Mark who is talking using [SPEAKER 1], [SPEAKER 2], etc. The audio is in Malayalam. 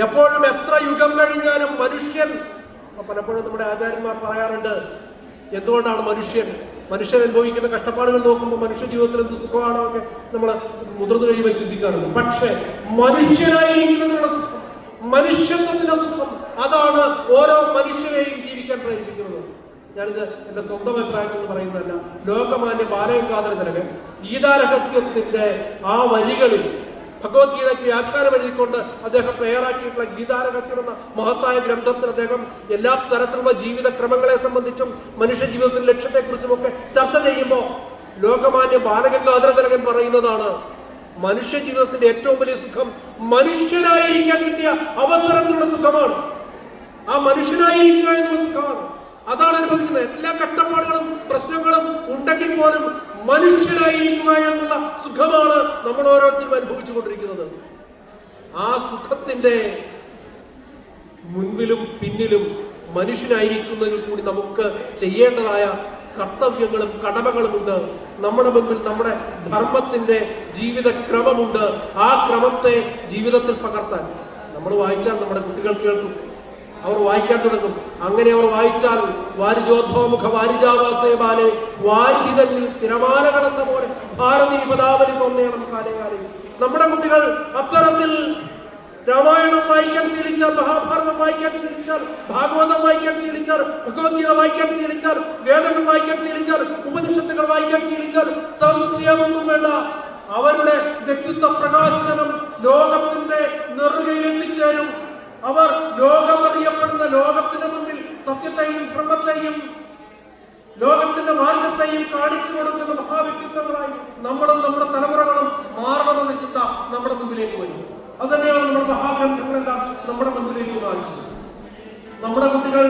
[SPEAKER 1] എപ്പോഴും എത്ര യുഗം കഴിഞ്ഞാലും മനുഷ്യൻ, പലപ്പോഴും നമ്മുടെ ആചാര്യന്മാർ പറയാറുണ്ട്, എന്തുകൊണ്ടാണ് മനുഷ്യൻ അനുഭവിക്കുന്ന കഷ്ടപ്പാടുകൾ നോക്കുമ്പോൾ മനുഷ്യ ജീവിതത്തിൽ എന്ത് സുഖമാണോ ഒക്കെ നമ്മൾ മുതിർന്നു കഴിയുമ്പോൾ ചിന്തിക്കാറുണ്ട്. പക്ഷേ മനുഷ്യനായിരിക്കുന്നതിനുള്ള സുഖം, മനുഷ്യത്വത്തിന്റെ സുഖം, അതാണ് ഓരോ മനുഷ്യനെയും ജീവിക്കാൻ പ്രേരിപ്പിക്കുന്നത്. ഞാനിത് എന്റെ സ്വന്തം അഭിപ്രായത്തിൽ നിന്ന് പറയുന്നതല്ല. ലോകമാന്യ ബാലഗംഗാധര തിലകൻ ഗീതാരഹസ്യത്തിന്റെ ആ വരികളിൽ ഭഗവത്ഗീതയ്ക്ക് വ്യാഖ്യാനം എഴുതിക്കൊണ്ട് അദ്ദേഹം തയ്യാറാക്കിയിട്ടുള്ള ഗീതാരഹസ്യം എന്ന മഹത്തായ ഗ്രന്ഥത്തിൽ അദ്ദേഹം എല്ലാ തരത്തിലുള്ള ജീവിത ക്രമങ്ങളെ സംബന്ധിച്ചും മനുഷ്യ ജീവിതത്തിന്റെ ലക്ഷ്യത്തെക്കുറിച്ചും ഒക്കെ ചർച്ച ചെയ്യുമ്പോൾ ലോകമാന്യ ബാലഗംഗാധര തിലകൻ പറയുന്നതാണ്, മനുഷ്യ ജീവിതത്തിന്റെ ഏറ്റവും വലിയ സുഖം മനുഷ്യനായിരിക്കാൻ കിട്ടിയ അവസരത്തിലുള്ള സുഖമാണ്. ആ മനുഷ്യനായിരിക്കുക എന്നുള്ള സുഖമാണ്. അതാണ് അനുഭവിക്കുന്നത്. എല്ലാ കഷ്ടപ്പാടുകളും പ്രശ്നങ്ങളും ഉണ്ടെങ്കിൽ പോലും മനുഷ്യരായിരിക്കുക എന്നുള്ള സുഖമാണ് നമ്മൾ ഓരോരുത്തരും അനുഭവിച്ചു കൊണ്ടിരിക്കുന്നത്. ആ സുഖത്തിന്റെ മുൻപിലും പിന്നിലും മനുഷ്യനായിരിക്കുന്നതിൽ കൂടി നമുക്ക് ചെയ്യേണ്ടതായ കർത്തവ്യങ്ങളും കടമകളുമുണ്ട്. നമ്മുടെ മുൻപിൽ നമ്മുടെ ധർമ്മത്തിന്റെ ജീവിതക്രമമുണ്ട്. ആ ക്രമത്തെ ജീവിതത്തിൽ പകർത്താൻ നമ്മൾ വായിച്ചാൽ നമ്മുടെ കുട്ടികൾ കേൾക്കും, അവർ വായിക്കാൻ തുടങ്ങും. അങ്ങനെ അവർ വായിച്ചാൽ വാരിജോദ്ഭവമുഖ വാരിജാവാസേ ബാലെ വാരിജിതന്നിൽ തിരമാലകളെന്ന പോലെ ഭാരതീയ പദാവലി തോന്നണം കാലേ കാലേ. നമ്മുടെ കുട്ടികൾ അത്തരത്തിൽ രാമായണം വായിക്കാൻ ശീലിച്ചാൽ, മഹാഭാരതം വായിക്കാൻ ശീലിച്ചാൽ, ഭാഗവതം വായിക്കാൻ ശീലിച്ചാൽ, ഭഗവത്ഗീത വായിക്കാൻ ശീലിച്ചാൽ, വേദങ്ങൾ വായിക്കാൻ ശീലിച്ചാൽ, ഉപനിഷത്തുകൾ വായിക്കാൻ ശീലിച്ചാൽ സംശയമൊന്നും വേണ്ട, അവരുടെ വ്യക്തിത്വ പ്രകാശനം ലോകത്തിന്റെ നെറുകയിലെത്തിച്ചേരും. അവർ ലോകമറിയപ്പെടുന്ന ലോകത്തിന് മുന്നിൽ സത്യത്തെയും ബ്രഹ്മത്തെയും ലോകത്തിന്റെ മാർഗത്തെയും കാണിച്ചു കൊടുക്കുന്ന മഹാവ്യക്തിത്വങ്ങളായി നമ്മളും നമ്മുടെ തലമുറകളും മാറണമെന്ന ചിന്ത നമ്മുടെ മുന്നിലേക്ക് വരും. അത് തന്നെയാണ് നമ്മുടെ മഹാഗ്രന്ഥങ്ങളെല്ലാം നമ്മുടെ മുന്നിലേക്ക് ആവശ്യം. നമ്മുടെ കുട്ടികൾ